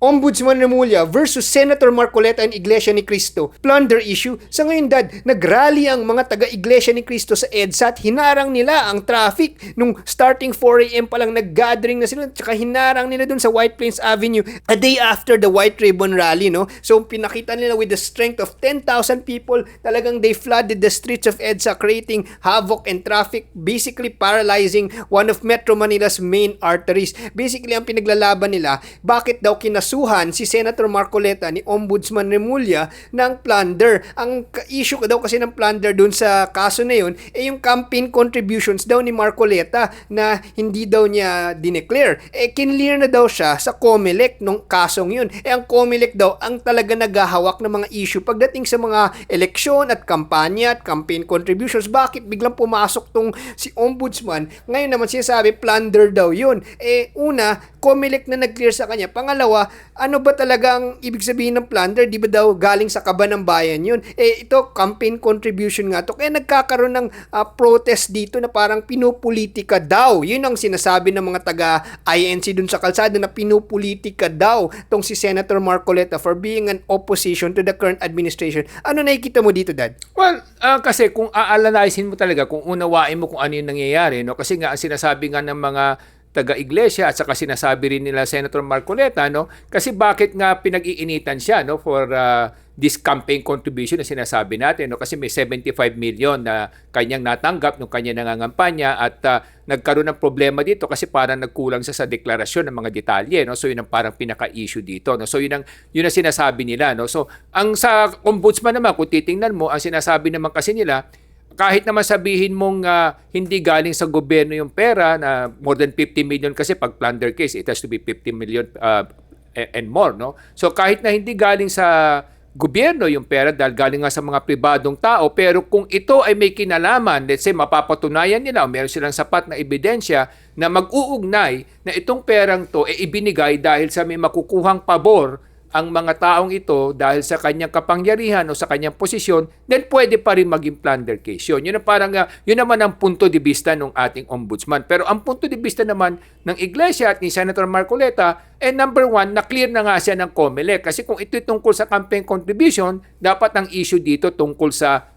Ombudsman Remulla versus Senator Marcoleta and Iglesia ni Cristo. Plunder issue. Sa ngayon, Dad, nagrally ang mga taga-Iglesia ni Cristo sa EDSA at hinarang nila ang traffic. Nung starting 4 a.m. pa lang nag-gathering na sila, tsaka hinarang nila dun sa White Plains Avenue a day after the White Ribbon Rally, no? So, pinakita nila with the strength of 10,000 people, talagang they flooded the streets of EDSA, creating havoc and traffic, basically paralyzing one of Metro Manila's main arteries. Basically, ang pinaglalaban nila, bakit daw kinasuhan si Senator Marcoleta ni Ombudsman Remulla ng plunder. Ang issue daw kasi ng plunder dun sa kaso na yun, yung campaign contributions daw ni Marcoleta na hindi daw niya dineclare. Kinlear na daw siya sa COMELEC nung kasong yun. Ang COMELEC daw ang talaga naghahawak ng mga issue pagdating sa mga eleksyon at kampanya at campaign contributions. Bakit biglang pumasok tong si Ombudsman? Ngayon naman sinasabi plunder daw yun. Una, COMELEC na nag-clear sa kanya. Pangalawa, ano ba talaga ang ibig sabihin ng plunder? Di ba daw galing sa kaba ng bayan yun? Ito, campaign contribution nga to. Kaya nagkakaroon ng protest dito na parang pinupolitika daw. Yun ang sinasabi ng mga taga-INC dun sa kalsada na pinupolitika daw tong si Senator Marcoleta for being an opposition to the current administration. Ano nakikita mo dito, Dad? Well, kasi kung aalalahisin mo talaga, kung unawain mo kung ano yung nangyayari, no? Kasi nga ang sinasabi nga ng mga taga-iglesia at saka sinasabi rin nila Senator Marcoleta, no? Kasi bakit nga pinag-iinitan siya, no, for this campaign contribution na sinasabi natin, no? Kasi may 75 million na kanyang natanggap nung kanya nangangampanya at nagkaroon ng problema dito kasi parang nagkulang sa deklarasyon ng mga detalye, no? So yun ang parang pinaka-issue dito, no? So yun ang sinasabi nila, no? So ang sa ombudsman naman, kung titingnan mo, ang sinasabi naman kasi nila, kahit naman sabihin mong hindi galing sa gobyerno yung pera na more than 50 million kasi pag plunder case, it has to be 50 million and more, no? So kahit na hindi galing sa gobyerno yung pera dahil galing nga sa mga pribadong tao, pero kung ito ay may kinalaman, let's say mapapatunayan nila o meron silang sapat na ebidensya na mag-uugnay na itong perang to ibinigay dahil sa may makukuhang pabor ang mga taong ito dahil sa kanyang kapangyarihan o sa kanyang posisyon, then pwede pa rin maging plunder case yun. Yun naman ang punto de vista ng ating ombudsman. Pero ang punto de vista naman ng Iglesia at ni Senator Marcoleta, number one, na-clear na nga siya ng COMELEC. Kasi kung ito tungkol sa campaign contribution, dapat ang issue dito tungkol sa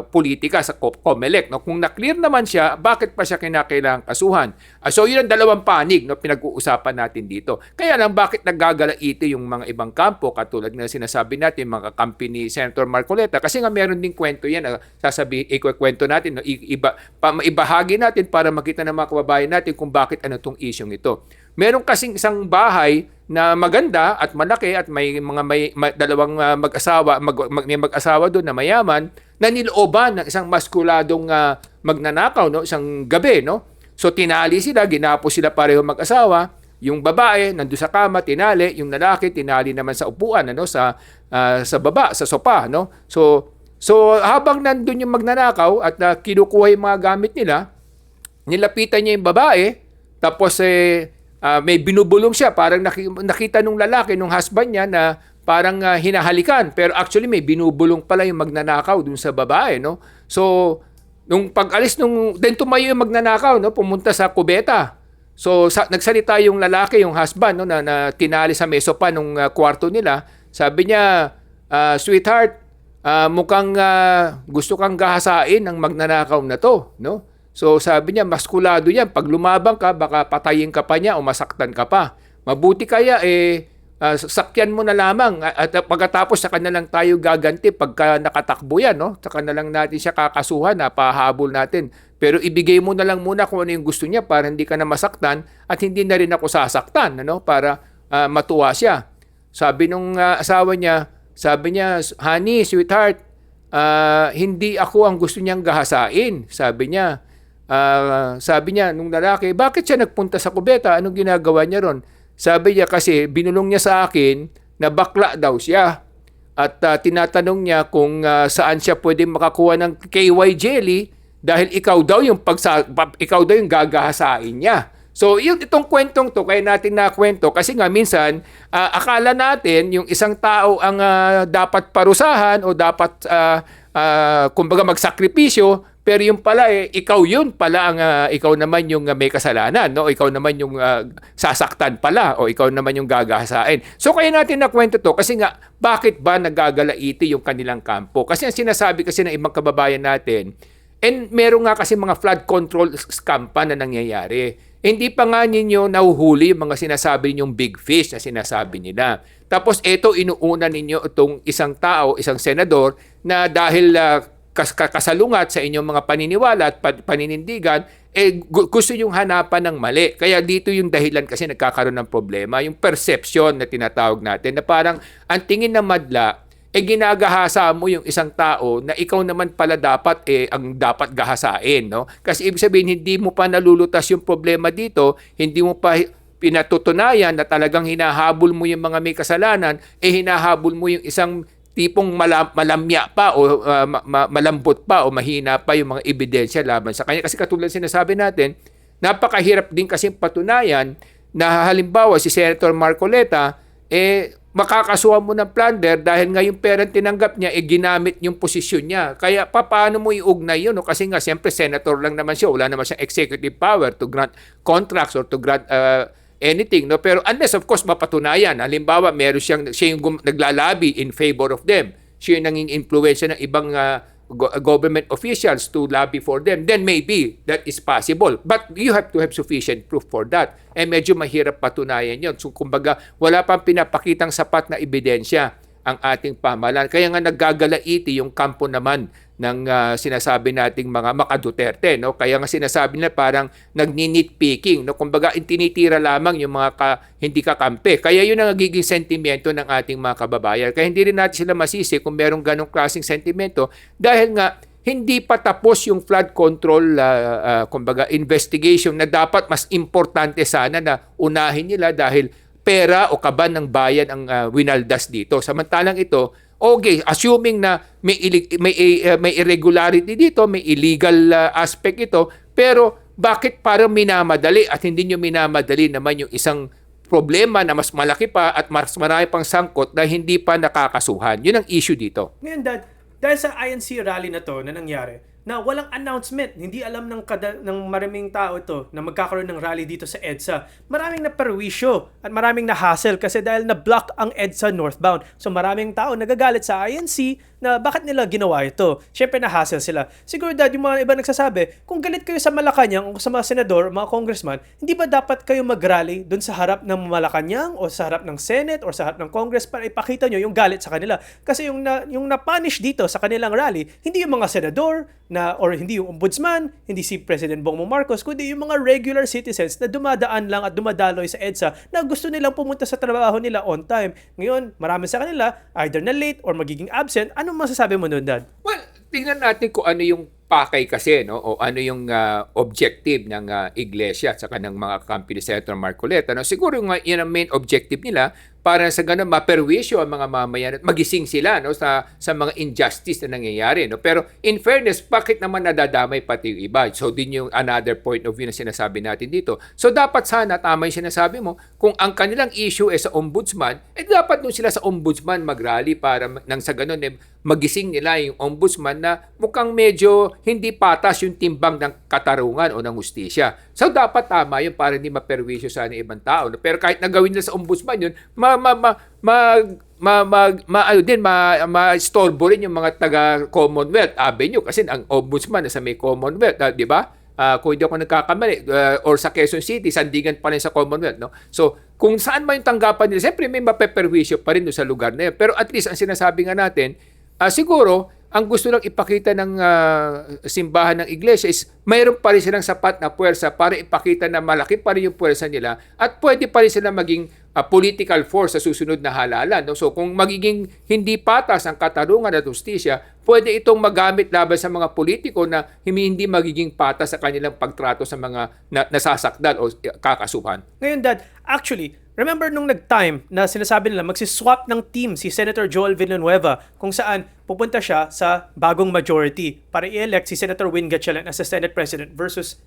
politika sa COMELEC, no? Kung na-clear naman siya, bakit pa siya kinakailangang kasuhan? So yun ang dalawang panig, no, pinag-uusapan natin dito. Kaya lang bakit naggagalaiti yung mga ibang kampo katulad ng sinasabi natin mga kampi ni Senator Marcoleta, kasi nga meron ding kwento yan, ikukwento natin, no? Maibahagi natin para makita ng mga kababayan natin kung bakit ano tong isyong ito. Meron kasing isang bahay na maganda at malaki at may dalawang mag-asawa, may mag-asawa doon na mayaman na nilooban ng isang maskuladong magnanakaw, no, isang gabi, no. So tinali sila, ginapos sila pareho mag-asawa. Yung babae nandoon sa kama, tinali, yung lalaki tinali naman sa upuan, ano, sa baba, sa sopa, no. So habang nandoon yung magnanakaw at kinukuha yung mga gamit nila, nilapitan niya yung babae, tapos may binubulong siya, parang nakita nung lalaki, nung husband niya na parang hinahalikan, pero actually may binubulong pala yung magnanakaw dun sa babae, no? So nung pag-alis then tumayo yung magnanakaw, no, pumunta sa kubeta. So nagsalita yung lalaki, yung husband, no, na tinali sa meso pa nung kwarto nila. Sabi niya, sweetheart, mukhang gusto kang gahasain ng magnanakaw na to, no? So sabi niya, maskulado yan. Pag lumabang ka, baka patayin ka pa niya o masaktan ka pa. Mabuti kaya sakyan mo na lamang at pagkatapos saka na lang tayo gaganti pagka nakatakbo yan, no? Saka na lang natin siya kakasuhan, pahabol natin. Pero ibigay mo na lang muna kung ano yung gusto niya para hindi ka na masaktan at hindi na rin ako sasaktan, ano? Para matuwa siya. Sabi nung asawa niya, honey, sweetheart, hindi ako ang gusto niyang gahasain. Sabi niya nung lalaki, bakit siya nagpunta sa kubeta? Anong ginagawa niya ron? Sabi niya kasi binulong niya sa akin na bakla daw siya. At tinatanong niya kung saan siya pwede makakuha ng KY jelly dahil ikaw daw yung gagahasain niya. So itong kwentong to, kaya natin nakwento kasi nga minsan akala natin yung isang tao ang dapat parusahan o dapat kumbaga magsakripisyo. Pero yung pala ikaw yun pala ang ikaw naman yung may kasalanan, no? Ikaw naman yung sasaktan pala o ikaw naman yung gagahasain. So kaya natin nakwento to kasi nga bakit ba nagagalaiti yung kanilang kampo? Kasi ang sinasabi kasi ng ibang kababayan natin, and meron nga kasi mga flood control scam pa na nangyayari. Hindi pa nga ninyo nahuhuli yung mga sinasabi ninyong big fish na sinasabi nila. Tapos ito inuuna ninyo itong isang tao, isang senador na dahil kasalungat sa inyong mga paniniwala at paninindigan, gusto yung hanapan ng mali. Kaya dito yung dahilan kasi nagkakaroon ng problema, yung perception na tinatawag natin na parang ang tingin ng madla, ginagahasa mo yung isang tao na ikaw naman pala dapat ang dapat gahasain, no? Kasi ibig sabihin hindi mo pa nalulutas yung problema dito, hindi mo pa pinatutunayan na talagang hinahabol mo yung mga may kasalanan, hinahabol mo yung isang tipong malamya pa o malambot pa o mahina pa yung mga ebidensya laban sa kanya. Kasi katulad sinasabi natin, napakahirap din kasi patunayan na halimbawa si Senator Marcoleta, makakasuhan mo ng plunder dahil nga yung parent tinanggap niya, ginamit yung posisyon niya. Kaya paano mo iugnay yun? No? Kasi nga siyempre senator lang naman siya, wala naman siyang executive power to grant contracts or to grant anything, no? Pero unless of course mapatunayan, halimbawa siya yung naglalabi in favor of them, siya yung nanging influensya ng ibang government officials to lobby for them, then maybe that is possible, but you have to have sufficient proof for that, medyo mahirap patunayan yun. So kumbaga wala pang pinapakitang sapat na ebidensya ang ating pamahalaan, kaya nga naggagalaiti yung kampo naman ng sinasabi nating mga maka-Duterte, no? Kaya nga sinasabi nila parang nagni-nitpicking, no? Kumbaga tinitira lamang yung mga hindi kakampi. Kaya yun ang nagiging sentimento ng ating mga kababayan. Kaya hindi rin natin sila masisi kung merong ganong klaseng sentimento dahil nga hindi pa tapos yung flood control kumbaga investigation na dapat mas importante sana na unahin nila dahil pera o kaban ng bayan ang winaldas dito. Samantalang ito, okay, assuming na may irregularity dito, may illegal aspect ito, pero bakit parang minamadali at hindi nyo minamadali naman yung isang problema na mas malaki pa at mas marami pang sangkot na hindi pa nakakasuhan? Yun ang issue dito. Ngayon, Dad, dahil sa INC rally na to na nangyari, na walang announcement, hindi alam ng maraming tao ito na magkakaroon ng rally dito sa EDSA. Maraming naperwisyo at maraming na-hassle kasi dahil na-block ang EDSA northbound. So maraming tao nagagalit sa INC na bakit nila ginawa ito. Siyempre na-hassle sila. Siguro Dad, yung mga iba nagsasabi, kung galit kayo sa Malacanang o sa mga senador, mga congressman, hindi ba dapat kayo mag-rally dun sa harap ng Malacanang o sa harap ng Senate o sa harap ng Congress para ipakita nyo yung galit sa kanila? Kasi yung na-punish dito sa kanilang rally, hindi yung mga senador or hindi yung ombudsman, hindi si President Bongbong Marcos, kundi yung mga regular citizens na dumadaan lang at dumadaloy sa EDSA na gusto nilang pumunta sa trabaho nila on time. Ngayon, marami sa kanila either na late or magiging absent. Anong masasabi mo nun, Dad? Well, tingnan natin kung ano yung pakay kasi, no? O ano yung objective ng iglesia at saka ng mga kampi ni Senator Marcoleta. No? Siguro yun ang main objective nila para sa ganun maperwisyo ang mga mamayan at magising sila, no, sa mga injustice na nangyayari, no. Pero in fairness, bakit naman nadadamay pati yung iba? So din yung another point of view na sinasabi natin dito. So dapat sana tama yung sinasabi mo, kung ang kanilang issue sa ombudsman, dapat doon sila sa ombudsman mag-rally para nang sa ganun magising nila yung ombudsman na mukhang medyo hindi patas yung timbang ng katarungan o ng hustisya. So dapat tama yun para hindi maperwisyo sa ibang tao. No? Pero kahit nagawin nila sa ombudsman yun, ma-storbo rin yung mga taga-Commonwealth Avenue kasi ang ombudsman sa may Commonwealth, di ba? Kung hindi ako nagkakamali, or sa Quezon City, sandigan pa rin sa Commonwealth, no? So, kung saan man yung tanggapan nila, siyempre may mapeperwisyo pa rin doon sa lugar na yun. Pero at least, ang sinasabi nga natin, siguro, ang gusto lang ipakita ng simbahan ng iglesia is mayroon pa rin silang sapat na puwersa para ipakita na malaki pa rin yung puwersa nila at pwede pa rin sila maging political force sa susunod na halalan. No? So kung magiging hindi patas ang katarungan at hustisya, pwede itong magamit laban sa mga politiko na hindi magiging patas sa kanilang pagtrato sa mga nasasakdal o kakasuhan. Ngayon, Dad, actually, remember nung nag-time na sinasabi nila magsiswap ng team si Senator Joel Villanueva kung saan pupunta siya sa bagong majority para i-elect si Senator Win Gatchalian as the Senate President versus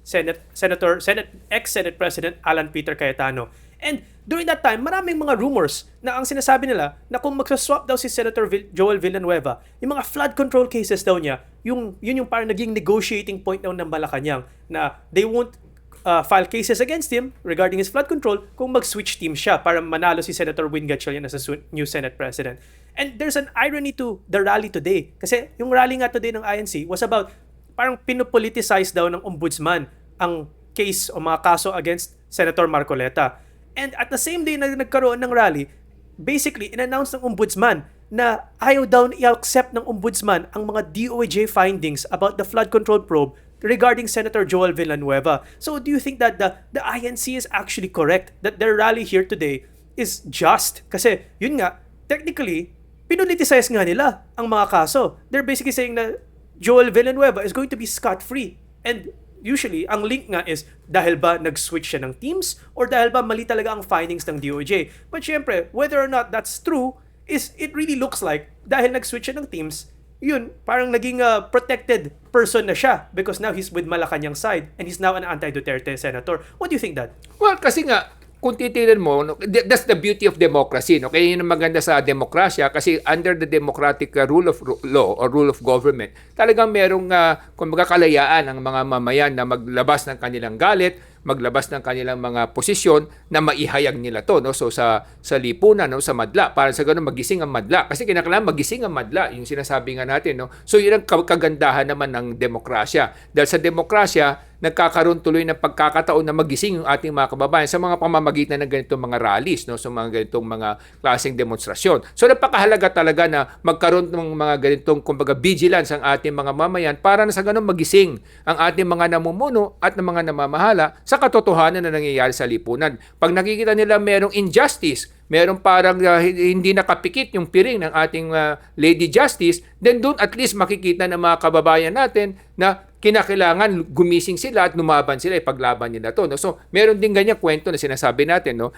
ex-Senate President Alan Peter Cayetano. And during that time, maraming mga rumors na ang sinasabi nila na kung magsaswap daw si Senator Joel Villanueva, yung mga flood control cases daw niya, yun yung parang naging negotiating point daw ng Malacanang na they won't file cases against him regarding his flood control kung mag-switch team siya para manalo si Senator Win Gatchalian as a new Senate President. And there's an irony to the rally today. Kasi yung rally nga today ng INC was about parang pinopoliticize daw ng ombudsman ang case o mga kaso against Senator Marcoleta. And at the same day na nagkaroon ng rally, basically, in-announce ng ombudsman na ayaw daw i-accept ng ombudsman ang mga DOJ findings about the flood control probe regarding Senator Joel Villanueva. So do you think that the INC is actually correct? That their rally here today is just? Kasi yun nga, technically, pinoliticize nga nila ang mga kaso. They're basically saying na Joel Villanueva is going to be scot-free. And usually, ang link nga is dahil ba nag-switch siya ng teams or dahil ba mali talaga ang findings ng DOJ. But syempre, whether or not that's true, is it really looks like dahil nag-switch siya ng teams, yun, parang naging protected person na siya because now he's with Malacanang side and he's now an anti-Duterte senator. What do you think, Dad? Well, kasi nga, kung titignan mo, no, that's the beauty of democracy. No? Kaya yun ang maganda sa demokrasya kasi under the democratic rule of law or rule of government, talagang merong kumbaga kalayaan ang mga mamayan na maglabas ng kanilang galit, maglabas ng kanilang mga posisyon na maihayag nila to, no? So sa lipunan, no, sa madla, para sa ganun magising ang madla kasi kinakailangan magising ang madla, yung sinasabi nga natin, no. So yun ang kagandahan naman ng demokrasya. Dahil sa demokrasya, nagkakaroon tuloy ng pagkakataon na magising yung ating mga kababayan sa mga pamamagitan ng ganitong mga rallies, no, sa mga ganitong mga klaseng demonstrasyon. So napakahalaga talaga na magkaroon ng mga ganitong kumbaga vigilance ang ating mga mamayan para na sa ganun magising ang ating mga namumuno at ng mga namamahala sa katotohanan na nangyayari sa lipunan. Pag nakikita nila merong injustice, merong parang hindi nakapikit yung piring ng ating Lady Justice, then doon at least makikita ng mga kababayan natin na kinakailangan gumising sila at lumaban sila, ipaglaban nila to. No? So, meron din ganyan kwento na sinasabi natin, no?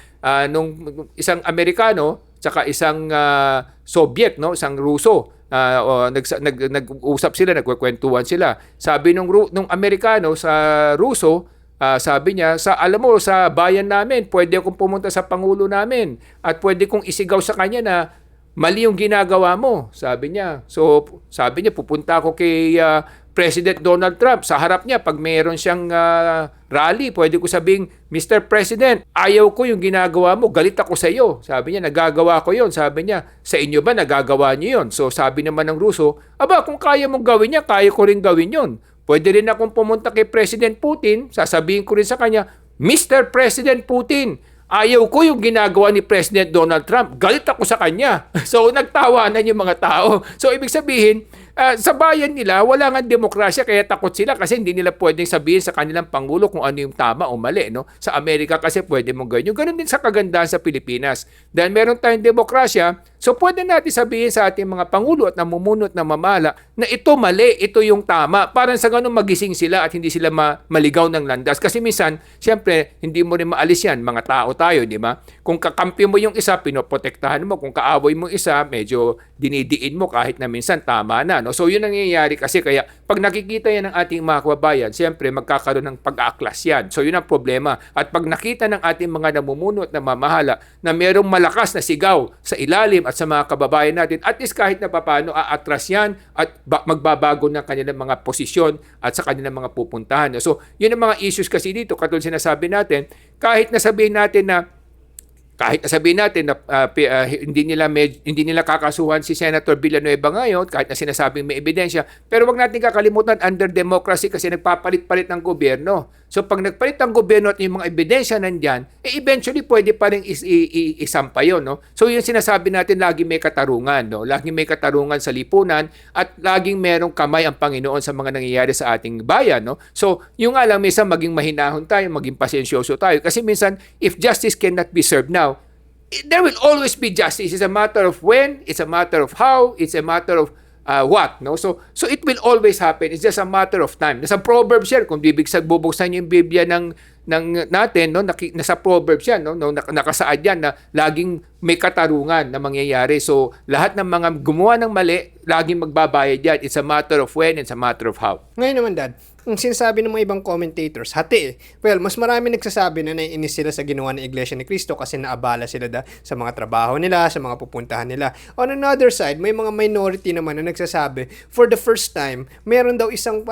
Nung isang Amerikano, tsaka isang Soviet, no? Isang Ruso, nag-usap sila, nagkukwentuhan sila. Sabi nung Amerikano sa Ruso, sabi niya, alam mo, sa bayan namin, pwede akong pumunta sa Pangulo namin at pwede kong isigaw sa kanya na mali yung ginagawa mo, sabi niya. So, sabi niya, pupunta ako kay President Donald Trump. Sa harap niya, pag mayroon siyang rally, pwede ko sabing, Mr. President, ayaw ko yung ginagawa mo, galit ako sa iyo. Sabi niya, nagagawa ko yon. Sabi niya, sa inyo ba nagagawa niyo yon? So, sabi naman ng Ruso, aba, kung kaya mong gawin niya, kaya ko rin gawin yon. Pwede rin akong pumunta kay President Putin, sasabihin ko rin sa kanya, Mr. President Putin, ayaw ko yung ginagawa ni President Donald Trump. Galit ako sa kanya. So, nagtawanan yung mga tao. So, ibig sabihin, sa bayan nila, wala nga demokrasya kaya takot sila kasi hindi nila pwedeng sabihin sa kanilang Pangulo kung ano yung tama o mali. No? Sa Amerika kasi pwede mong gawin. Yung ganun din sa kagandahan sa Pilipinas. Dahil meron tayong demokrasya, so pwede natin sabihin sa ating mga Pangulo at namumuno at namamala na ito mali, ito yung tama. Parang sa ganun magising sila at hindi sila maligaw ng landas. Kasi minsan, siyempre, hindi mo rin maalis yan. Mga tao tayo, di ba? Kung kakampi mo yung isa, pinoprotektahan mo. Kung kaaway mo isa, medyo dinidiin mo kahit na minsan tama na. No? So yun ang nangyayari kasi kaya pag nakikita yan ng ating mga kababayan, siyempre magkakaroon ng pag-aaklas yan. So yun ang problema. At pag nakita ng ating mga namumuno at namamahala na merong malakas na sigaw sa ilalim at sa mga kababayan natin, at least kahit na papaano aatras yan at magbabago ng kanilang mga posisyon at sa kanilang mga pupuntahan. So yun ang mga issues kasi dito, katulad sinasabi natin, kahit nasabihin natin na hindi nila kakasuhan si Senator Villanueva ngayon kahit na sinasabing may ebidensya, pero wag natin kakalimutan under democracy kasi nagpapalit-palit ng gobyerno. So pag nagpalit ang gobyerno at yung mga ebidensya nandiyan, eventually pwede pa rin isampa yun, no? So yung sinasabi natin, lagi may katarungan, no? Lagi may katarungan sa lipunan at laging merong kamay ang Panginoon sa mga nangyayari sa ating bayan, no? So yung nga lang, minsan maging mahinahon tayo, maging pasensyoso tayo kasi minsan if justice cannot be served now, there will always be justice. It's a matter of when, it's a matter of how, it's a matter of what, no? So it will always happen. It's just a matter of time. Nasa Proverbs yan, kung bubuksan niyo yung Biblia ng natin, no, nasa Proverbs yan, no, nakasaad yan na laging may katarungan na mangyayari. So, lahat ng mga gumawa ng mali, laging magbabayad yan. It's a matter of when, it's a matter of how. Ngayon naman, Dad, ang sinasabi ng mga ibang commentators, hati eh. Well, mas marami nagsasabi na naiinis sila sa ginawa ng Iglesia ni Cristo kasi naabala sila sa mga trabaho nila, sa mga pupuntahan nila. On another side, may mga minority naman na nagsasabi, for the first time, meron daw isang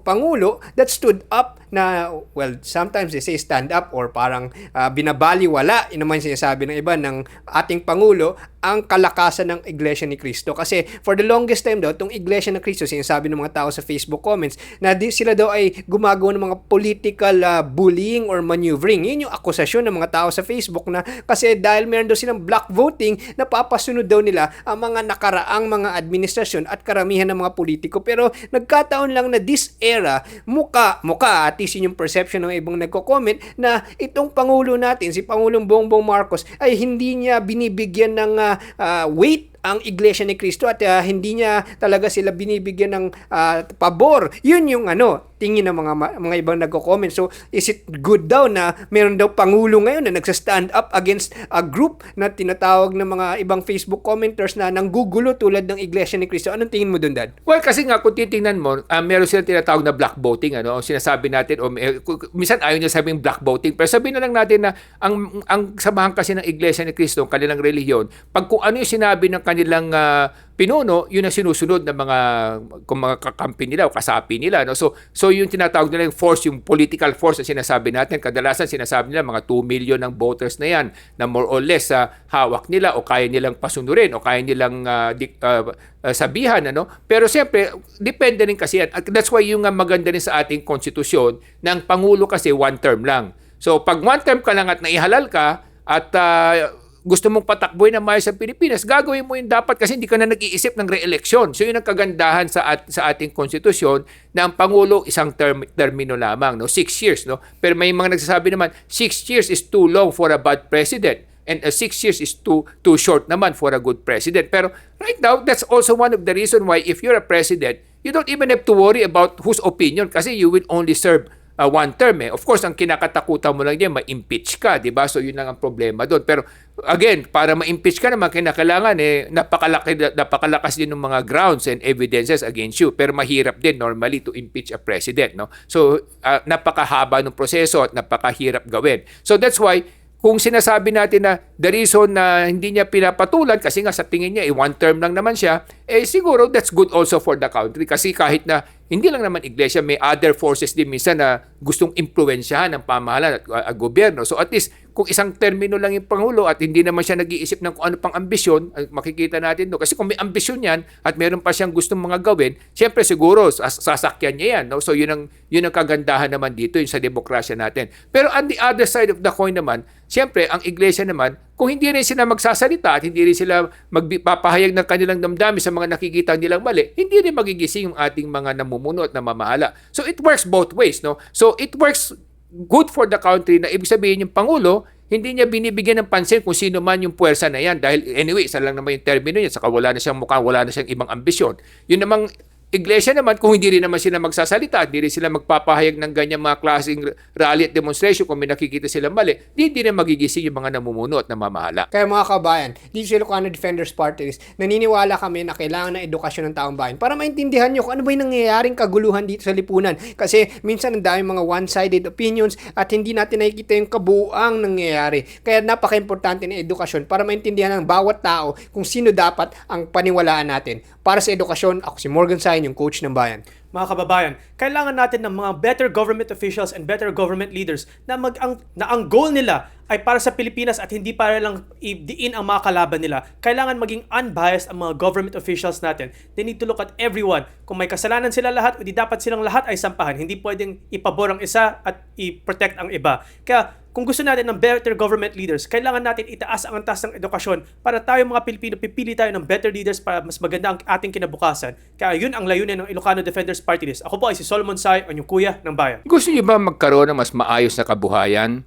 pangulo that stood up na, well, sometimes they say stand up or parang binabaliwala, yun naman sinasabi ng iba ng ating pangulo, ang kalakasan ng Iglesia ni Cristo. Kasi for the longest time daw, itong Iglesia ni Cristo, sinasabi ng mga tao sa Facebook comments, na sila daw ay gumagawa ng mga political bullying or maneuvering. Yun yung akusasyon ng mga tao sa Facebook na kasi dahil meron daw silang block voting, napapasunod daw nila ang mga nakaraang mga administrasyon at karamihan ng mga politiko. Pero nagkataon lang na this era, muka, at least yun yung perception ng ibang nagko-comment, na itong Pangulo natin, si Pangulong Bongbong Marcos, ay hindi niya binibigyan ng weight ang Iglesia ni Cristo at hindi niya talaga sila binibigyan ng pabor. Yun yung tingin ng mga ibang nagko-comment. So, is it good daw na meron daw pangulo ngayon na nagsa-stand up against a group na tinatawag ng mga ibang Facebook commenters na nanggugulo tulad ng Iglesia ni Cristo? Anong tingin mo dun, Dad? Well, kasi nga kung titingnan mo, meron silang tinatawag na black voting, sinasabi natin, minsan ayaw niya sabing black voting, pero sabihin na lang natin na ang samahan kasi ng Iglesia ni Cristo, ang kanilang relihiyon, pag kung ano yung sinabi ng kanilang pinuno, yun ang sinusunod ng mga kakampi nila o kasapi nila. No? So yung tinatawag nila yung force, yung political force na sinasabi natin, kadalasan sinasabi nila mga 2 million ng voters na yan na more or less hawak nila o kaya nilang pasunurin o kaya nilang sabihan. Pero siyempre, depende rin kasi yan. That's why yung maganda rin sa ating konstitusyon ng Pangulo kasi 1 term lang. So pag 1 term ka lang at naihalal ka at gusto mong patakbuhin ng maayos sa Pilipinas, gagawin mo yun dapat kasi hindi ka na nag-iisip ng re-eleksyon. So yun ang kagandahan sa ating konstitusyon na ang Pangulo isang termino lamang, 6 years. Pero may mga nagsasabi naman, 6 years is too long for a bad president and 6 years is too short naman for a good president. Pero right now, that's also one of the reason why if you're a president, you don't even have to worry about whose opinion kasi you will only serve 1 term. Of course, ang kinakatakutan mo lang diyan, ma-impeach ka, 'di ba? So yun lang ang problema doon. Pero again, para ma-impeach ka naman, kinakailangan napakalakas din ng mga grounds and evidences against you. Pero mahirap din normally to impeach a president, So napakahaba ng proseso at napakahirap gawin. So that's why kung sinasabi natin na the reason na hindi niya pinapatulan kasi nga sa tingin niya 1 term lang naman siya, siguro that's good also for the country kasi kahit na hindi lang naman iglesia, may other forces din minsan na gustong impluwensyahan ng pamahalaan at gobyerno. So at least kung isang termino lang yung Pangulo at hindi naman siya nag-iisip ng kung ano pang ambisyon, makikita natin Kasi kung may ambisyon yan at meron pa siyang gustong mga gawin, siyempre siguro sasakyan niya yan. So yun ang kagandahan naman dito yung sa demokrasya natin. Pero on the other side of the coin naman, siyempre ang iglesia naman, kung hindi rin sila magsasalita at hindi rin sila magpapahayag ng kanilang damdamin sa mga nakikita nilang mali, hindi rin magigising yung ating mga namumuno at namamahala. So it works both ways. So it works good for the country na ibig sabihin yung Pangulo, hindi niya binibigyan ng pansin kung sino man yung puwersa na yan dahil anyway, isa lang naman yung termino niya, saka wala na siyang mukha, wala na siyang ibang ambisyon. Yun namang iglesia naman, kung hindi rin naman sila magsasalita, hindi rin sila magpapahayag ng ganyan mga klaseng rally at demonstration, kung may nakikita sila mali, hindi rin magigising yung mga namumuno at namamahala. Kaya mga kabayan, dito sa Ilocano Defenders Party List, naniniwala kami na kailangan ng edukasyon ng taong bayan para maintindihan nyo kung ano ba yung nangyayaring kaguluhan dito sa lipunan. Kasi minsan ang daming mga one-sided opinions at hindi natin nakikita yung kabuuang nangyayari. Kaya napaka-importante ng edukasyon para maintindihan ng bawat tao kung sino dapat ang paniwalaan natin. Para sa edukasyon, ako si Morgan Sain, yung coach ng bayan. Mga kababayan, kailangan natin ng mga better government officials and better government leaders na ang goal nila ay para sa Pilipinas at hindi para lang diin ang mga kalaban nila. Kailangan maging unbiased ang mga government officials natin. They need to look at everyone. Kung may kasalanan sila lahat, hindi dapat silang lahat ay sampahan. Hindi pwedeng ipabor ang isa at i-protect ang iba. Kaya kung gusto natin ng better government leaders, kailangan natin itaas ang antas ng edukasyon para tayo mga Pilipino, pipili tayo ng better leaders para mas maganda ang ating kinabukasan. Kaya yun ang layunin ng Ilocano Defenders Party List. Ako po ay si Solomon Sai, ang inyong kuya ng bayan. Gusto niyo ba magkaroon ng mas maayos na kabuhayan?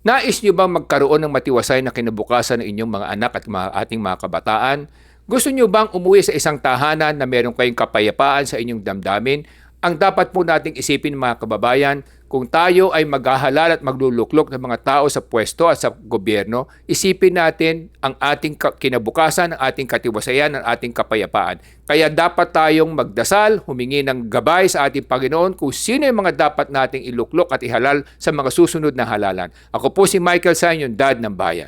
Nais niyo ba magkaroon ng matiwasay na kinabukasan ng inyong mga anak at ating mga kabataan? Gusto niyo bang umuwi sa isang tahanan na meron kayong kapayapaan sa inyong damdamin Ang dapat po nating isipin mga kababayan, kung tayo ay maghahalal at magluluklok ng mga tao sa pwesto at sa gobyerno, isipin natin ang ating kinabukasan, ang ating katiwasayan, ang ating kapayapaan. Kaya dapat tayong magdasal, humingi ng gabay sa ating Panginoon kung sino yung mga dapat nating iluklok at ihalal sa mga susunod na halalan. Ako po si Michael San, yung dad ng bayan.